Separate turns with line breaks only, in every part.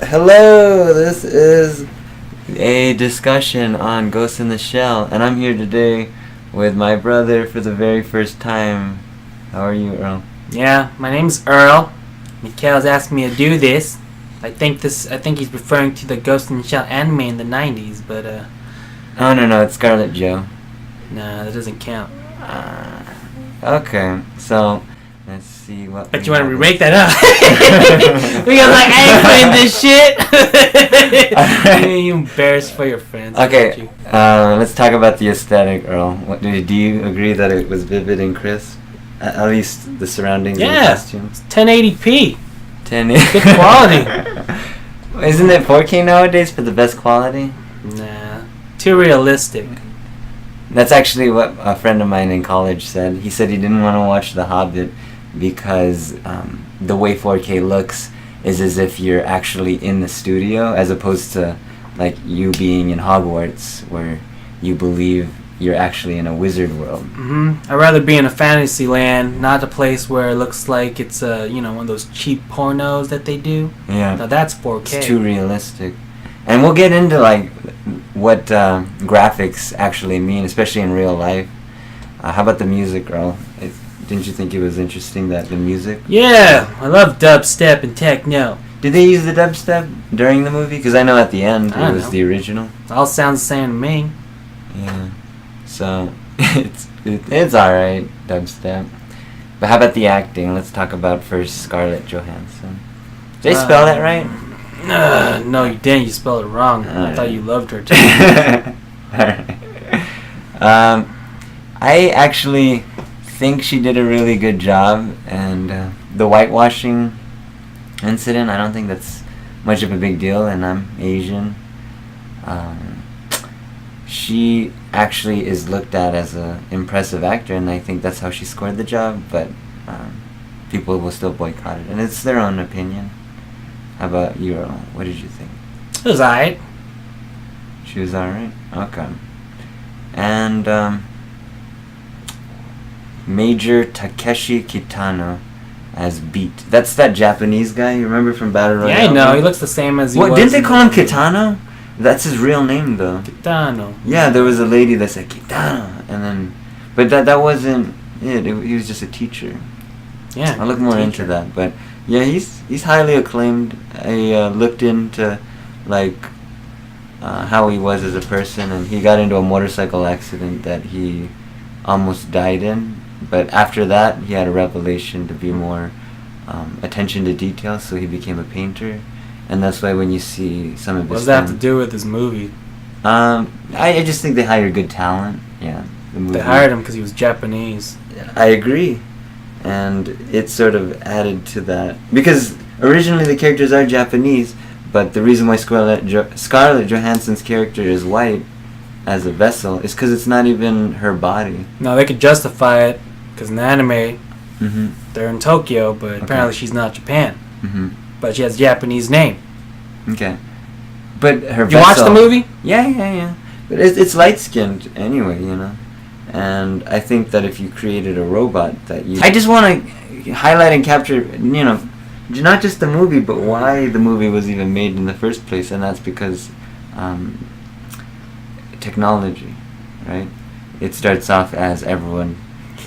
Hello, this is a discussion on Ghost in the Shell, and I'm here today with my brother for the very first time. How are you, Earl?
Yeah, my name's Earl. Mikhail's asked me to do this. I think he's referring to the Ghost in the Shell anime in the 90s, but
Oh, no, it's Scarlet Joe.
nah, that doesn't count.
Okay, so let's see what.
But you want to remake that up? Because I ain't putting this shit. You embarrassed for your friends.
Okay, let's talk about the aesthetic, Earl. Do you agree that it was vivid and crisp? At least the surroundings and costumes.
It's 1080p.
10.
Good quality.
Isn't it 4K nowadays for the best quality?
Nah, too realistic.
That's actually what a friend of mine in college said. He said he didn't want to watch The Hobbit because the way 4K looks is as if you're actually in the studio, as opposed to like you being in Hogwarts, where you believe you're actually in a wizard world.
I'd rather be in a fantasy land, not a place where it looks like it's one of those cheap pornos that they do.
Yeah.
Now that's 4K.
It's too realistic. And we'll get into like what graphics actually mean, especially in real life. How about the music, Earl? Didn't you think it was interesting that the music?
Yeah, I love dubstep and techno.
Did they use the dubstep during the movie? Because I know at the end it was the original.
It all sounds the same to me.
Yeah. So it's alright, dubstep. But how about the acting? Let's talk about first Scarlett Johansson. Did I spell that right?
No, you didn't. You spelled it wrong. I thought you loved her too.
Alright. I actually think she did a really good job, and the whitewashing incident, I don't think that's much of a big deal, and I'm Asian. She actually is looked at as an impressive actor, and I think that's how she scored the job, but people will still boycott it, and it's their own opinion. How about you, Earl? What did you think?
It was alright.
She was alright? Okay. And Major Takeshi Kitano as Beat. That's that Japanese guy, you remember from Battle Royale?
Yeah, I know. He looks the same as he was.
What, didn't they call him Kitano? That's his real name, though.
Kitano.
Yeah, there was a lady that said Kitano, and then, but that wasn't it. He was just a teacher.
Yeah.
I'll look more into that, but yeah, he's highly acclaimed. I looked into like how he was as a person, and he got into a motorcycle accident that he almost died in. But after that, he had a revelation to be more attention to detail, so he became a painter. And that's why when you see some of his...
What does that have to do with this movie?
I just think they hire good talent. Yeah, the movie.
They hired him because he was Japanese.
I agree. And it sort of added to that. Because originally the characters are Japanese, but the reason why Scarlett Johansson's character is white as a vessel is because it's not even her body.
No, they could justify it because in the anime, they're in Tokyo, but apparently she's not Japan. But she has a Japanese name.
Okay. But her
You watched the movie?
Yeah. But it's light-skinned anyway, you know. And I think that if you created a robot that you... I just want to highlight and capture, you know, not just the movie, but why the movie was even made in the first place. And that's because technology, right? It starts off as everyone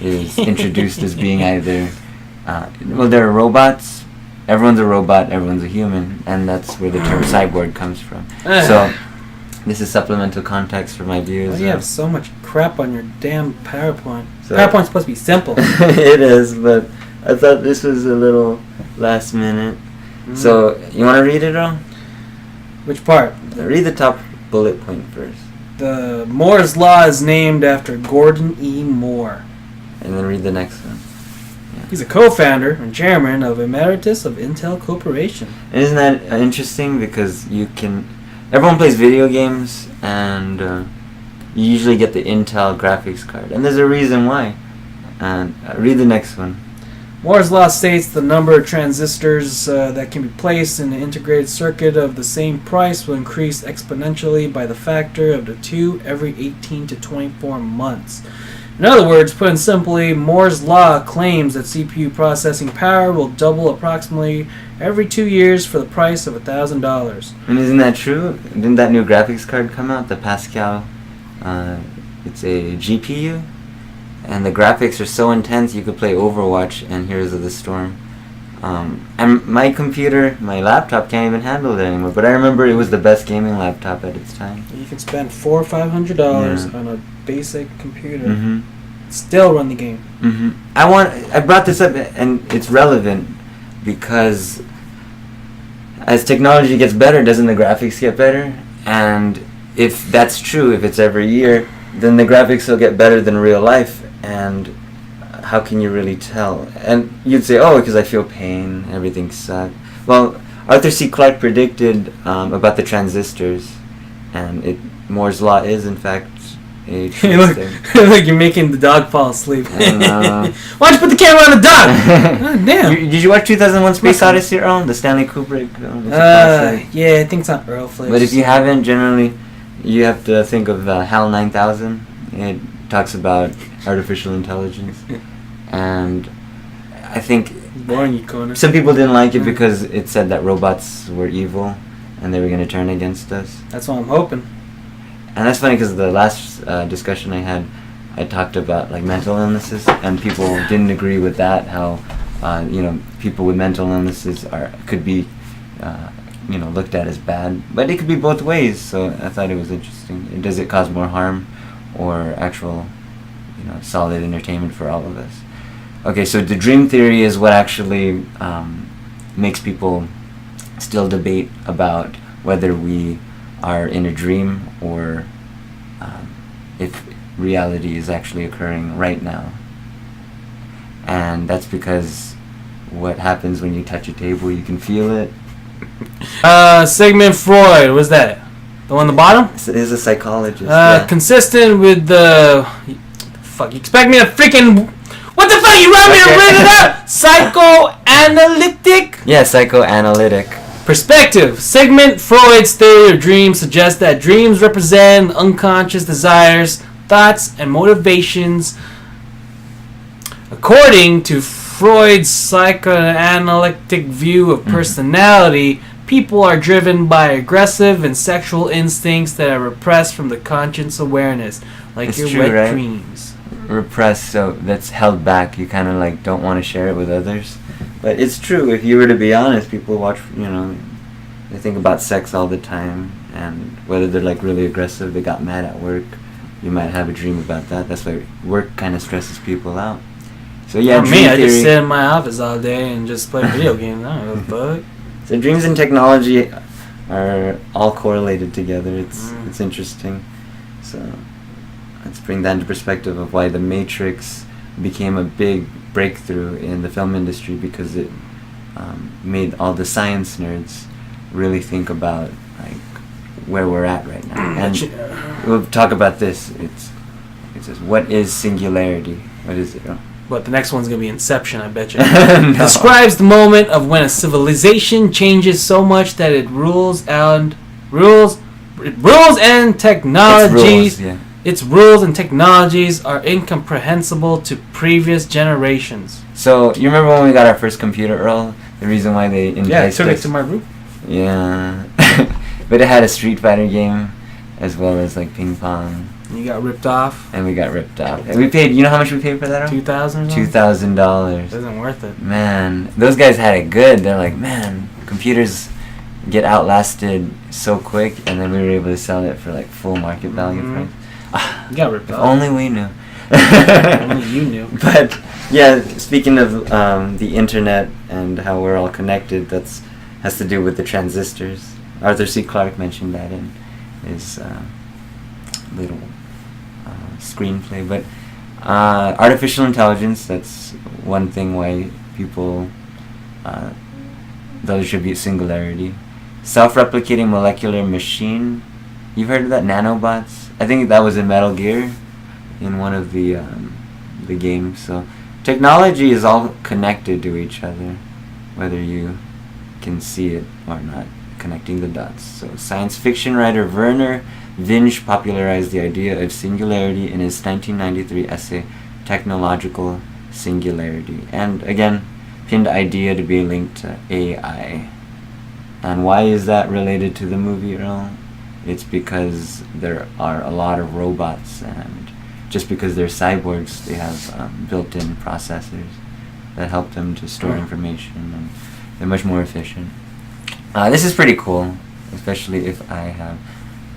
is introduced as being either... well, there are robots. Everyone's a robot, everyone's a human, and that's where the term cyborg comes from. So, this is supplemental context for my viewers.
Why do you have so much crap on your damn PowerPoint?
So
PowerPoint's supposed to be simple.
It is, but I thought this was a little last minute. So, you want to read it, Earl?
Which part?
Read the top bullet point first.
The Moore's Law is named after Gordon E. Moore.
And then read the next one.
He's a co-founder and chairman of Emeritus of Intel Corporation.
And isn't that interesting? Because everyone plays video games, and you usually get the Intel graphics card. And there's a reason why. And read the next one.
Moore's Law states the number of transistors that can be placed in an integrated circuit of the same price will increase exponentially by the factor of 2 every 18 to 24 months. In other words, put in simply, Moore's law claims that CPU processing power will double approximately every 2 years for the price of $1,000.
And isn't that true? Didn't that new graphics card come out, the Pascal? It's a GPU, and the graphics are so intense you could play Overwatch and Heroes of the Storm. And my computer, my laptop can't even handle it anymore. But I remember it was the best gaming laptop at its time.
You can spend $400 or $500
Yeah.
on a basic computer,
Mm-hmm.
still run the game.
Mm-hmm. I brought this up, and it's relevant because as technology gets better, doesn't the graphics get better? And if that's true, if it's every year, then the graphics will get better than real life. And how can you really tell? And you'd say, oh, because I feel pain, everything sucks. Well, Arthur C. Clarke predicted about the transistors, and Moore's law is, in fact, a
Hey, look,
true
look, you're making the dog fall asleep.
I know.
Why'd you put the camera on the dog? God damn.
Did you watch 2001 Space Odyssey, Earl? The Stanley Kubrick? It's a classic.
Yeah, I think it's on Earl Flicks.
But if you haven't, generally, you have to think of HAL 9000. It talks about artificial intelligence. And I think
boring, you corner.
some people didn't like it because it said that robots were evil and they were going to turn against us.
That's what I'm hoping.
And that's funny because the last discussion I had, I talked about like mental illnesses, and people didn't agree with that. How people with mental illnesses could be looked at as bad, but it could be both ways. So I thought it was interesting. Does it cause more harm, or actual solid entertainment for all of us? Okay, so the dream theory is what actually makes people still debate about whether we are in a dream or if reality is actually occurring right now. And that's because what happens when you touch a table, you can feel it.
Sigmund Freud, was that? The one on the bottom?
He's a psychologist. Yeah.
Consistent with the... Fuck, you expect me to freaking... What the fuck, you want me to read it out? Psychoanalytic?
Yeah, psychoanalytic.
Perspective. Sigmund Freud's theory of dreams suggests that dreams represent unconscious desires, thoughts, and motivations. According to Freud's psychoanalytic view of personality, people are driven by aggressive and sexual instincts that are repressed from the conscious awareness, like
It's
your
true,
wet
right?
dreams.
Repressed, so that's held back. You kind of like don't want to share it with others. But it's true. If you were to be honest, people watch, they think about sex all the time, and whether they're like really aggressive, they got mad at work, you might have a dream about that. That's why work kind of stresses people out. So yeah,
For me, I just sit in my office all day and just play video games. I don't give a fuck.
So dreams and technology are all correlated together. It's interesting. So let's bring that into perspective of why The Matrix became a big breakthrough in the film industry, because it made all the science nerds really think about like where we're at right now. And we'll talk about this. It says, what is singularity? What is it?
But the next one's gonna be Inception, I bet you.
No.
Describes the moment of when a civilization changes so much that it rules and technologies. Its rules and technologies are incomprehensible to previous generations.
So you remember when we got our first computer, Earl? The reason why they enticed
Yeah, I took it
us?
to my room.
Yeah, but it had a Street Fighter game as well as like ping pong.
You got ripped off.
And we got ripped off. And we paid. You know how much we paid for that?
$2,000.
$2,000.
Isn't worth it.
Man, those guys had it good. They're like, man, computers get outlasted so quick, and then we were able to sell it for like full market value price.
You got ripped
If
off.
only we knew.
Only you knew.
But yeah, speaking of the internet and how we're all connected, has to do with the transistors. Arthur C. Clarke mentioned that in his little screenplay. But artificial intelligence, that's one thing why people they'll attribute singularity. Self-replicating molecular machine. You've heard of that? Nanobots? I think that was in Metal Gear in one of the games. So technology is all connected to each other, whether you can see it or not. connecting the dots. So science fiction writer Werner Vinge popularized the idea of singularity in his 1993 essay Technological Singularity, and again pinned idea to be linked to AI. And why is that related to the movie, Earl? It's because there are a lot of robots, and just because they're cyborgs, they have built-in processors that help them to store information, and they're much more efficient. This is pretty cool, especially if I have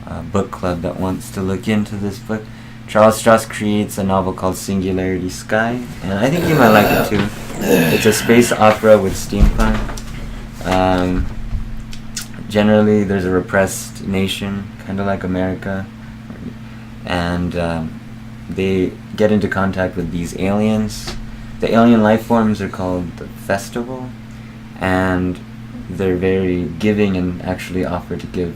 a book club that wants to look into this book. Charles Stross creates a novel called Singularity Sky, and I think you might like it too. It's a space opera with steampunk. Generally, there's a repressed nation, kind of like America, and they get into contact with these aliens. The alien life forms are called the Festival, and they're very giving and actually offer to give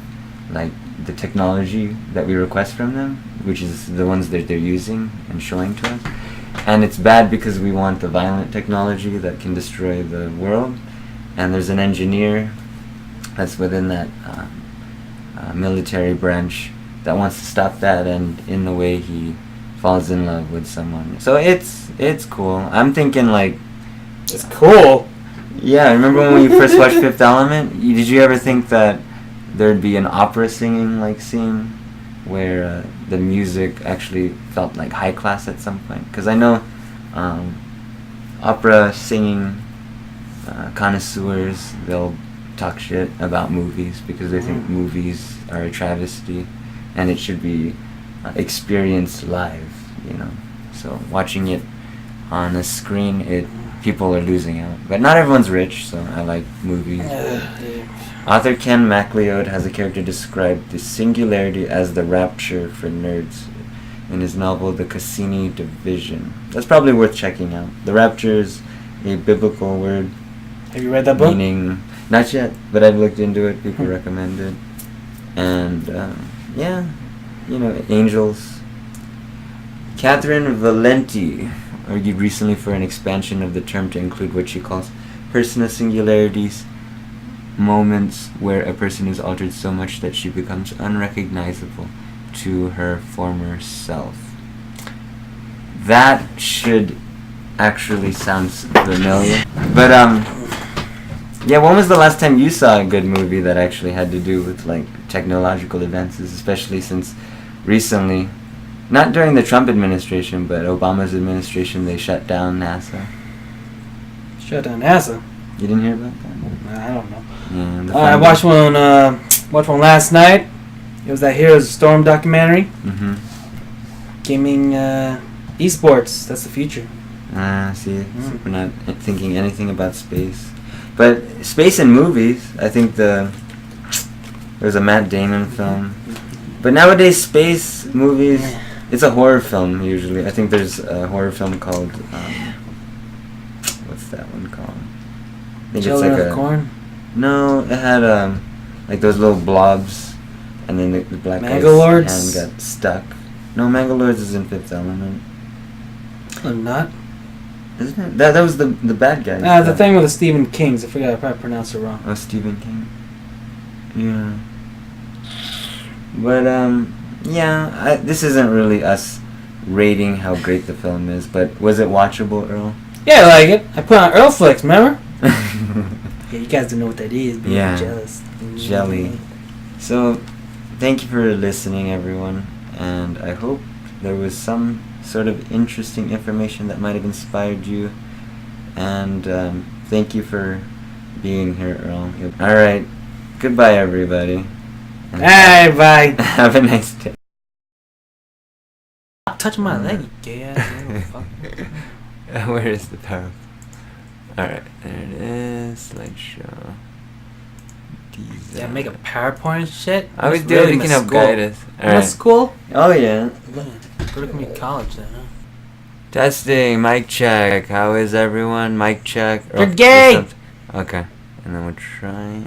like the technology that we request from them, which is the ones that they're using and showing to us. And it's bad because we want the violent technology that can destroy the world, and there's an engineer that's within that military branch that wants to stop that, and in the way he falls in love with someone. So it's cool. I'm thinking like,
It's cool.
yeah, remember when we first watched Fifth Element? Did you ever think that there'd be an opera singing like scene where the music actually felt like high class at some point? Because I know opera singing connoisseurs, they'll talk shit about movies because they think movies are a travesty and it should be experienced live, you know. So watching it on a screen, people are losing out. But not everyone's rich, so I like movies. Author Ken MacLeod has a character described the singularity as the rapture for nerds in his novel The Cassini Division. That's probably worth checking out. The rapture is a biblical word.
Have you read that book?
Meaning, not yet, but I've looked into it. People recommend it. And, yeah, you know, angels. Catherine Valenti argued recently for an expansion of the term to include what she calls personal singularities, moments where a person is altered so much that she becomes unrecognizable to her former self. That should actually sounds familiar. But, yeah, when was the last time you saw a good movie that actually had to do with, like, technological advances, especially since recently, not during the Trump administration, but Obama's administration, they shut down NASA?
Shut down NASA?
You didn't hear about that?
I don't know.
Yeah,
I watched one last night. It was that Heroes of Storm documentary.
Mm-hmm.
Gaming, esports, that's the future.
See, so we're not thinking anything about space. But space in movies, I think there's a Matt Damon film. But nowadays, space movies, it's a horror film usually. I think there's a horror film called, what's that one called? I think
Children of the Corn?
No, it had like those little blobs, and then the black guy's
Mangalords?
hand got stuck. No, Mangalords is in Fifth Element.
I'm not.
Isn't it? That was the bad guy.
The thing with the Stephen Kings. I forgot. I probably pronounced it wrong.
Oh, Stephen King. Yeah. But yeah, this isn't really us rating how great the film is. But was it watchable, Earl?
Yeah, I like it. I put on Earlflix, remember? Yeah, you guys don't know what that is, but
Yeah.
you're jealous.
Jelly. So, thank you for listening, everyone, and I hope there was some sort of interesting information that might have inspired you, and thank you for being here, Earl. Alright, goodbye, everybody. And
Hey, bye.
have a nice day.
Touch my leg, you gay ass little fucker.
Where is the power? Alright, there it is. Slideshow.
Yeah, make a PowerPoint and shit.
I was
That's
doing
really
you
my
can help
school.
guide us.
You know school?
Oh yeah.
Go to community college then, huh?
Testing, mic check. How is everyone? Mic check.
You're gay!
there's okay. And then we'll try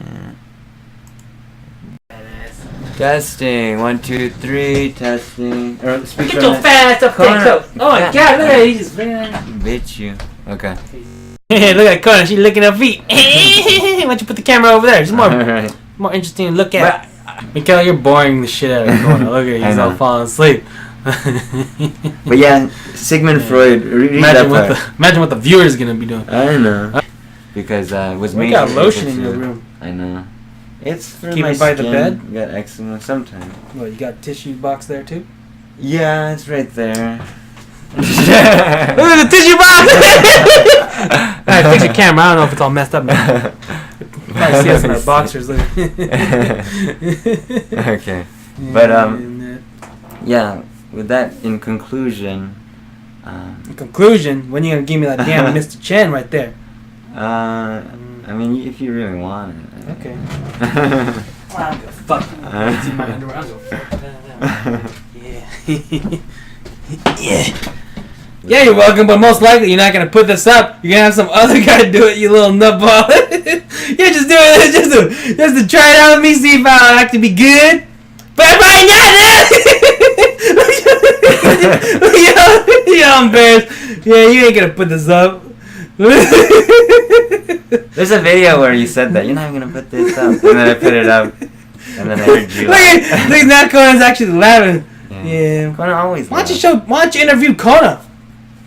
it. Testing. 1, 2, 3. Testing. Speak
Get your fat ass up there, Coach. Oh my god, look at that. He just
bitch you. Okay.
Look at Conan, she's licking her feet. Why don't you put the camera over there? There's more.
Alright.
more interesting to look at. Mikhail, you're boring the shit out of Kona. Look at you, he's all falling asleep.
But yeah, Sigmund Freud.
Imagine what the viewer's gonna be doing.
I know. Because it was made.
You got lotion in your room.
I know. It's for
Keep
my
it by
skin.
the bed?
You got eczema sometimes.
Well, you got tissue box there too?
Yeah, it's right there.
Look at the tissue box! Alright, fix your camera. I don't know if it's all messed up now. You probably see us in our boxers.
Okay. But, yeah, with that in conclusion...
in conclusion, when you gonna give me that damn Mr. Chen right there?
I mean, if you really want it.
Okay. Well, I'm gonna fuck. It's in my underwear. I'm gonna fuck. Yeah. Yeah, you're welcome, but most likely you're not gonna put this up. You're gonna have some other guy do it, you little nutball. You're just doing it just to try it out with me, see if I'll act to be good. But I'm probably not. You're embarrassed. Yeah, you ain't gonna put this up.
There's a video where you said that you're not gonna put this up, and then I put it up, and then I heard you.
Look, now Conan's actually laughing. Yeah.
Conan always.
Why don't you interview Conan?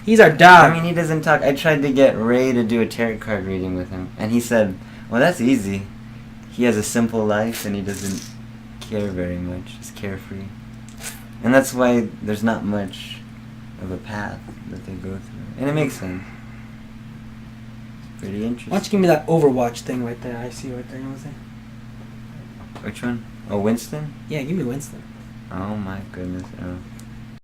He's our dog.
I mean, he doesn't talk. I tried to get Ray to do a tarot card reading with him, and he said, "Well, that's easy. He has a simple life, and he doesn't care very much. He's carefree, and that's why there's not much of a path that they go through, and it makes sense." Pretty interesting.
Why don't you give me that Overwatch thing right there? I see right there. You know what I'm saying?
Which one? Oh, Winston?
Yeah, give me Winston.
Oh my goodness. Oh.